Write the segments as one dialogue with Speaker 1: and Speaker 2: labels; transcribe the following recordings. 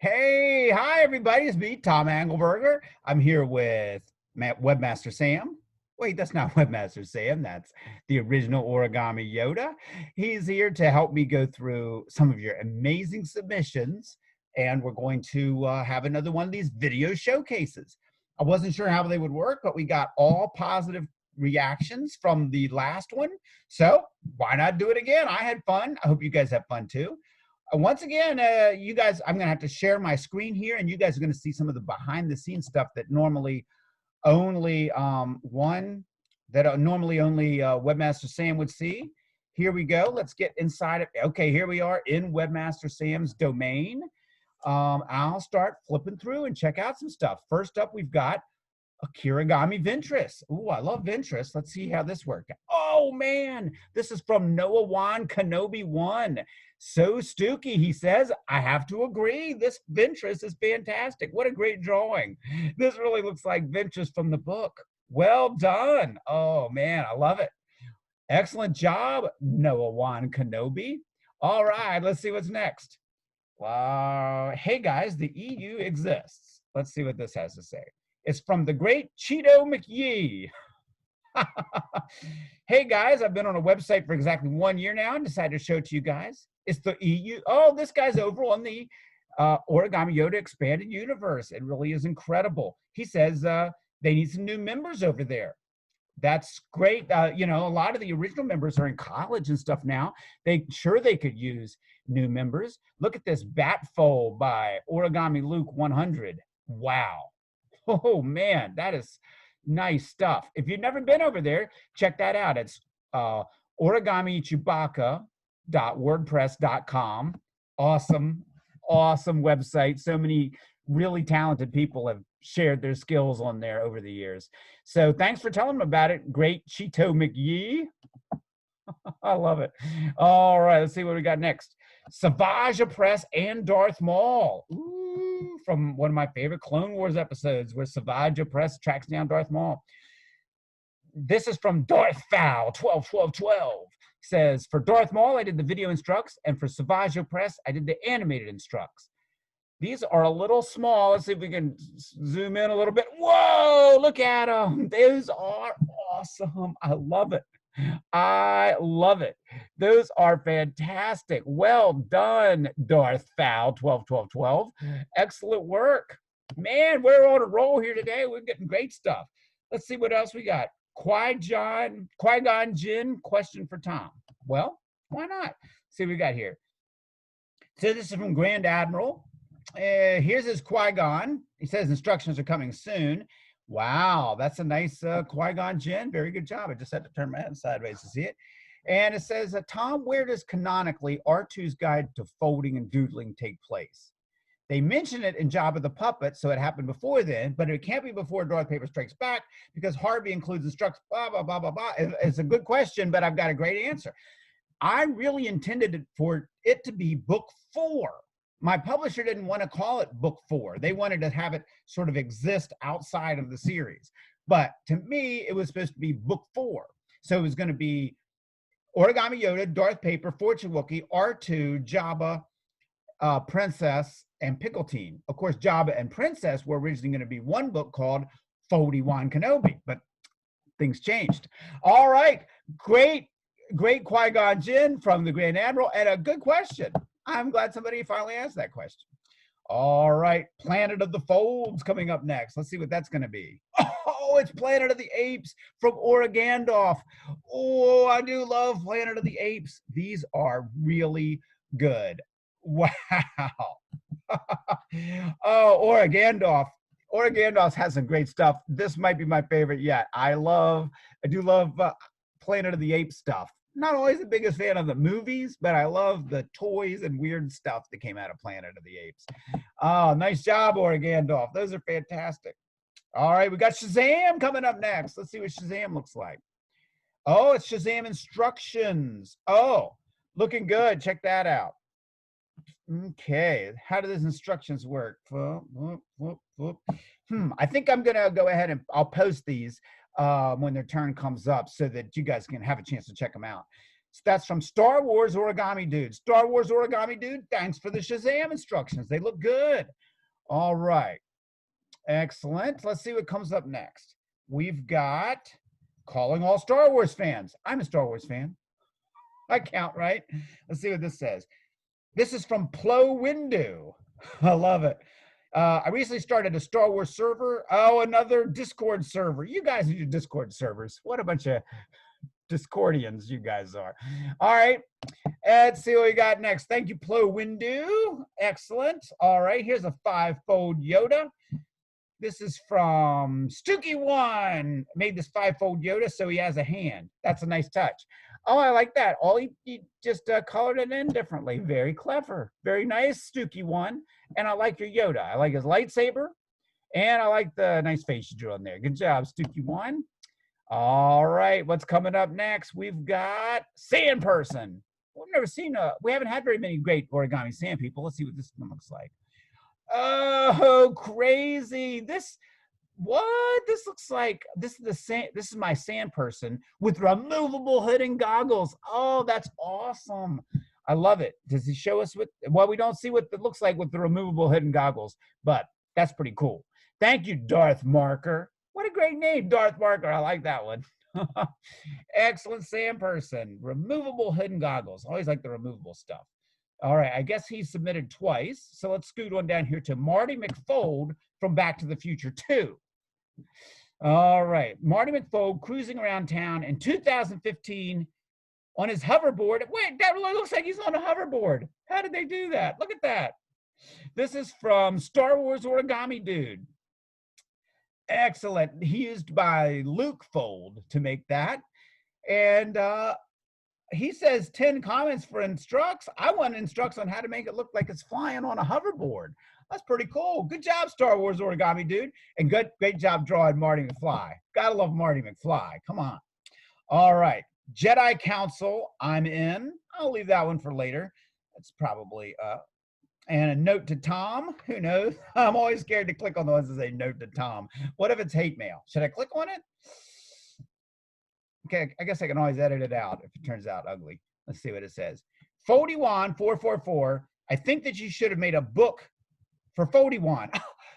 Speaker 1: Hey, hi everybody, it's me, Tom Engelberger. I'm here with Webmaster Sam. Wait, that's not Webmaster Sam, that's the original Origami Yoda. He's here to help me go through some of your amazing submissions, and we're going to have another one of these video showcases. I wasn't sure how they would work, but we got all positive reactions from the last one, so why not do it again? I had fun. I hope you guys have fun too. Once again, you guys, I'm going to have to share my screen here, and you guys are going to see some of the behind the scenes stuff that normally only Webmaster Sam would see. Here we go. Let's get inside it. Okay, here we are in Webmaster Sam's domain. I'll start flipping through and check out some stuff. First up, we've got a Kirigami Ventress. Ooh, I love Ventress. Let's see how this worked. Oh man, this is from Noah Wan Kenobi 1. So Stooky, he says, I have to agree. This Ventress is fantastic. What a great drawing. This really looks like Ventress from the book. Well done. Oh man, I love it. Excellent job, Noah Wan Kenobi. All right, let's see what's next. Hey guys, the EU exists. Let's see what this has to say. It's from the great Cheeto McYee. Hey guys, I've been on a website for exactly 1 year now and decided to show it to you guys. It's the EU. Oh, this guy's over on the Origami Yoda Expanded Universe. It really is incredible. He says they need some new members over there. That's great. You know, a lot of the original members are in college and stuff now. They could use new members. Look at this Batfold by Origami Luke 100. Wow. Oh man, that is nice stuff. If you've never been over there, check that out. It's origamichewbacca.wordpress.com. Awesome website. So many really talented people have shared their skills on there over the years. So thanks for telling them about it. Great Cheeto McYee. I love it. All right, let's see what we got next. Savage Press and Darth Maul. Ooh, from one of my favorite Clone Wars episodes where Savage Press tracks down Darth Maul. This is from Darth Val 121212. Says, for Darth Maul, I did the video instructs, and for Savage Press, I did the animated instructs. These are a little small. Let's see if we can zoom in a little bit. Whoa, look at them. Those are awesome. I love it. I love it. Those are fantastic. Well done, Darth Val 121212. Excellent work. Man, we're on a roll here today. We're getting great stuff. Let's see what else we got. Qui-Gon Jinn, question for Tom. Well, why not? See what we got here. So this is from Grand Admiral. Here's his Qui-Gon. He says instructions are coming soon. Wow, that's a nice Qui-Gon Jinn. Very good job. I just had to turn my head sideways to see it. And it says, Tom, where does canonically R2's guide to folding and doodling take place? They mention it in Jabba the Puppet, so it happened before then, but it can't be before Darth Paper Strikes Back because Harvey includes instructs, blah, blah, blah, blah, blah. It's a good question, but I've got a great answer. I really intended for it to be book 4. My publisher didn't want to call it book 4. They wanted to have it sort of exist outside of the series. But to me, it was supposed to be book 4. So it was going to be Origami Yoda, Darth Paper, Fortune Wookiee, R2, Jabba, Princess, and Pickle Team. Of course, Jabba and Princess were originally going to be one book called Foldy Wan Kenobi, but things changed. All right, great Qui-Gon Jinn from the Grand Admiral, and a good question. I'm glad somebody finally asked that question. All right, Planet of the Folds coming up next. Let's see what that's going to be. Oh, it's Planet of the Apes from Origandolph. Oh, I do love Planet of the Apes. These are really good. Wow. Oh, Origandolph. Origandolph has some great stuff. This might be my favorite yet. I do love Planet of the Apes stuff. Not always the biggest fan of the movies, but I love the toys and weird stuff that came out of Planet of the Apes. Oh, nice job, Origandolph. Those are fantastic. All right, we got Shazam coming up next. Let's see what Shazam looks like. Oh, it's Shazam Instructions. Oh, looking good. Check that out. Okay, how do those instructions work? I think I'm going to go ahead and I'll post these when their turn comes up so that you guys can have a chance to check them out. So that's from Star Wars Origami Dude. Star Wars Origami Dude, thanks for the Shazam instructions. They look good. All right. Excellent. Let's see what comes up next. We've got calling all Star Wars fans. I'm a Star Wars fan. I count, right? Let's see what this says. This is from Plo Windu. I love it. I recently started a Star Wars server. Oh, another Discord server. You guys are your Discord servers. What a bunch of Discordians you guys are. All right. Let's see what we got next. Thank you, Plo Windu. Excellent. All right. Here's a 5-fold Yoda. This is from Stooky1. Made this 5-fold Yoda so he has a hand. That's a nice touch. Oh, I like that. All he just colored it in differently. Very clever. Very nice, Stooky1. And I like your Yoda. I like his lightsaber. And I like the nice face you drew on there. Good job, Stooky1. All right, what's coming up next? We've got Sand Person. We've never seen we haven't had very many great origami sand people. Let's see what this one looks like. Oh, crazy. This looks like this is my Sand Person with removable hood and goggles. Oh, that's awesome. I love it. Does he show us well, we don't see what it looks like with the removable hood and goggles, but that's pretty cool. Thank you, Darth Marker. What a great name, Darth Marker. I like that one. Excellent Sand Person. Removable hood and goggles. Always like the removable stuff. All right, I guess he submitted twice. So let's scoot one down here to Marty McFly from Back to the Future 2. All right, Marty McFly cruising around town in 2015 on his hoverboard. Wait, that looks like he's on a hoverboard. How did they do that? Look at that. This is from Star Wars Origami Dude. Excellent. He used by Luke Fold to make that. And he says 10 comments for instructs. I want instructs on how to make it look like it's flying on a hoverboard. That's pretty cool. Good job, Star Wars Origami Dude. And great job drawing Marty McFly. Gotta love Marty McFly. Come on. All right. Jedi Council, I'm in. I'll leave that one for later. That's probably and a note to Tom. Who knows? I'm always scared to click on the ones that say note to Tom. What if it's hate mail? Should I click on it? Okay, I guess I can always edit it out if it turns out ugly. Let's see what it says. Foldywan444. I think that you should have made a book for Foldywan.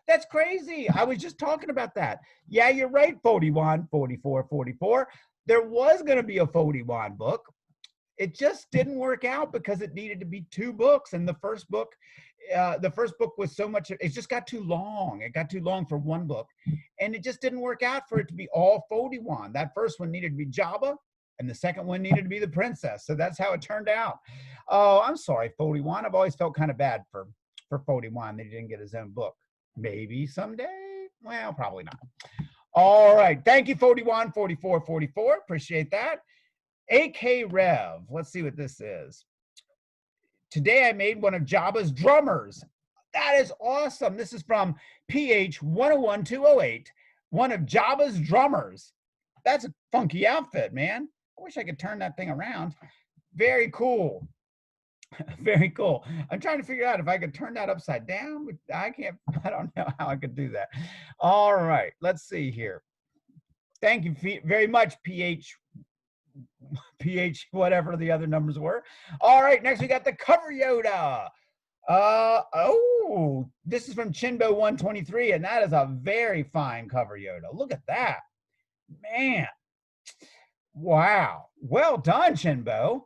Speaker 1: That's crazy. I was just talking about that. Yeah, you're right, Foldywan4444. There was going to be a Foldywan book. It just didn't work out because it needed to be 2 books. And the first book was so much, it just got too long. It got too long for 1 book. And it just didn't work out for it to be all Foldywan. That first one needed to be Jabba, and the second one needed to be the princess. So that's how it turned out. Oh, I'm sorry, Foldywan. I've always felt kind of bad for Foldywan that he didn't get his own book. Maybe someday. Well, probably not. All right. Thank you, Foldywan4444. Appreciate that. AK Rev, let's see what this is. Today I made one of Jabba's drummers. That is awesome. This is from PH101208, one of Jabba's drummers. That's a funky outfit, man. I wish I could turn that thing around. Very cool. Very cool. I'm trying to figure out if I could turn that upside down. I don't know how I could do that. All right, let's see here. Thank you very much, PH whatever the other numbers were. All right, next we got the cover Yoda. Oh, this is from Chinbo123, and that is a very fine cover Yoda. Look at that, man. Wow, well done, Chinbo.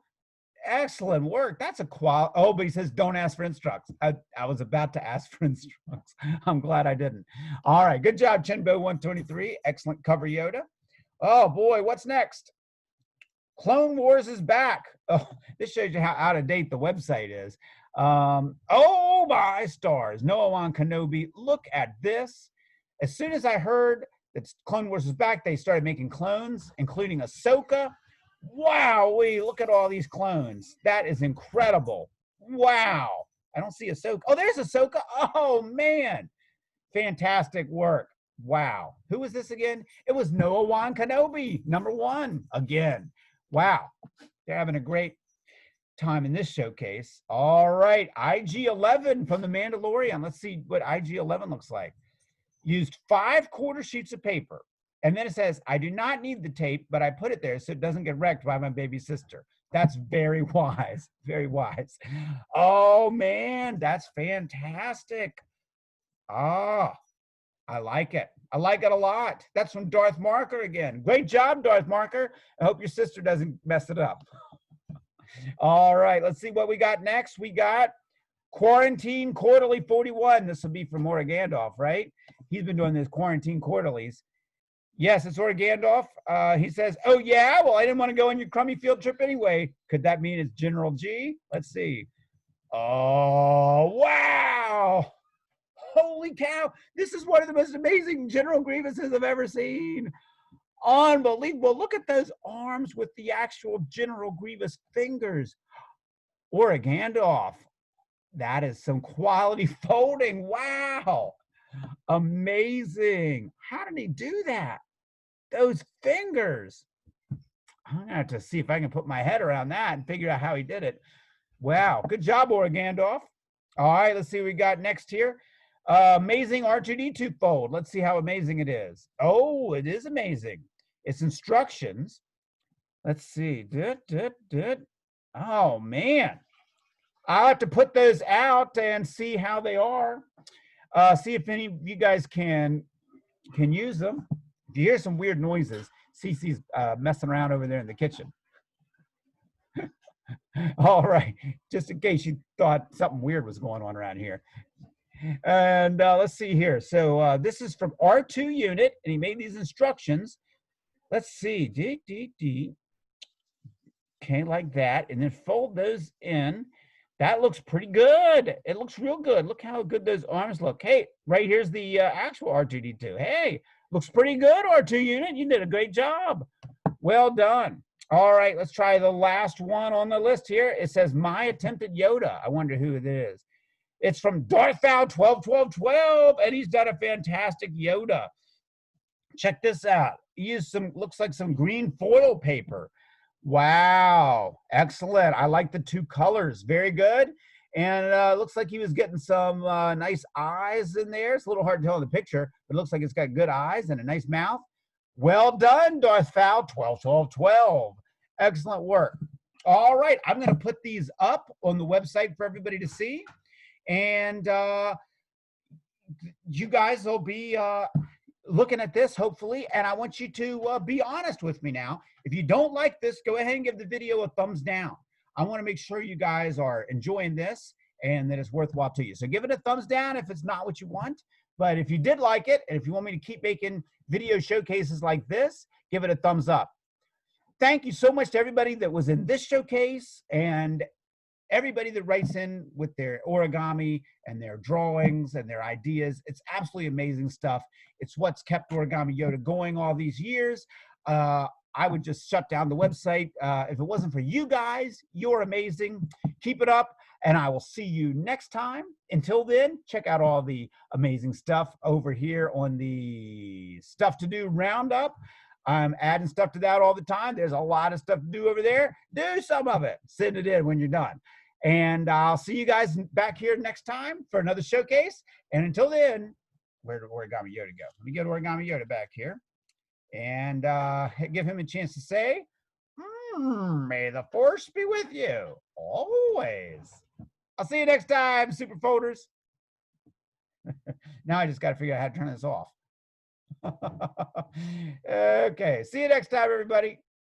Speaker 1: Excellent work. That's a oh, but he says don't ask for instructs. I was about to ask for instructs. I'm glad I didn't. All right, good job, Chinbo123. Excellent cover Yoda. Oh boy, what's next? Clone Wars is back. Oh, this shows you how out of date the website is. Oh my stars. Noah Wan Kenobi. Look at this. As soon as I heard that Clone Wars was back, they started making clones, including Ahsoka. Wow, look at all these clones. That is incredible. Wow. I don't see Ahsoka. Oh, there's Ahsoka. Oh, man. Fantastic work. Wow. Who was this again? It was Noah Wan Kenobi, #1 again. Wow, they're having a great time in this showcase. All right, IG-11 from The Mandalorian. Let's see what IG-11 looks like. Used 5 quarter sheets of paper. And then it says, I do not need the tape, but I put it there so it doesn't get wrecked by my baby sister. That's very wise. Very wise. Oh man, that's fantastic. Ah, I like it. I like it a lot. That's from Darth Marker again. Great job, Darth Marker. I hope your sister doesn't mess it up. All right, let's see what we got next. We got Quarantine Quarterly 41. This will be from Origandolph, right? He's been doing this Quarantine Quarterlies. Yes, it's Origandolph. He says, oh, yeah, well, I didn't want to go on your crummy field trip anyway. Could that mean it's General G? Let's see. Oh, wow. Holy cow. This is one of the most amazing General Grievouses I've ever seen. Unbelievable. Look at those arms with the actual General Grievous fingers. Origandolph. That is some quality folding. Wow. Amazing. How did he do that? Those fingers. I'm gonna have to see if I can put my head around that and figure out how he did it. Wow, good job, Origandolph. All right, let's see what we got next here. Amazing R2D2 fold. Let's see how amazing it is. Oh, it is amazing. It's instructions. Let's see. Oh man, I'll have to put those out and see how they are. See if any of you guys can use them. If you hear some weird noises, Cece's messing around over there in the kitchen. All right, just in case you thought something weird was going on around here. And let's see here. So this is from R2 unit, and he made these instructions. Let's see. Okay, like that, and then fold those in. That looks pretty good. It looks real good. Look how good those arms look. Hey, right here's the actual R2D2. Hey, looks pretty good, R2 unit. You did a great job. Well done. All right, let's try the last one on the list here. It says, My Attempt at Yoda. I wonder who it is. It's from Darth Val 121212, and he's done a fantastic Yoda. Check this out. He used some, looks like some green foil paper. Wow, excellent. I like the two colors. Very good. And looks like he was getting some nice eyes in there. It's a little hard to tell in the picture, but it looks like it's got good eyes and a nice mouth. Well done, Darth Val 121212. Excellent work. All right, I'm going to put these up on the website for everybody to see. And you guys will be looking at this, hopefully, and I want you to be honest with me now. If you don't like this, go ahead and give the video a thumbs down. I want to make sure you guys are enjoying this and that it's worthwhile to you. So give it a thumbs down if it's not what you want. But if you did like it, and if you want me to keep making video showcases like this, give it a thumbs up. Thank you so much to everybody that was in this showcase and everybody that writes in with their origami and their drawings and their ideas. It's absolutely amazing stuff. It's what's kept Origami Yoda going all these years. I would just shut down the website. If it wasn't for you guys, you're amazing. Keep it up, and I will see you next time. Until then, check out all the amazing stuff over here on the Stuff to Do Roundup. I'm adding stuff to that all the time. There's a lot of stuff to do over there. Do some of it. Send it in when you're done. And I'll see you guys back here next time for another showcase. And until then, where did Origami Yoda go? Let me get Origami Yoda back here and give him a chance to say, may the force be with you always. I'll see you next time, super folders. Now I just got to figure out how to turn this off. Okay, see you next time, everybody.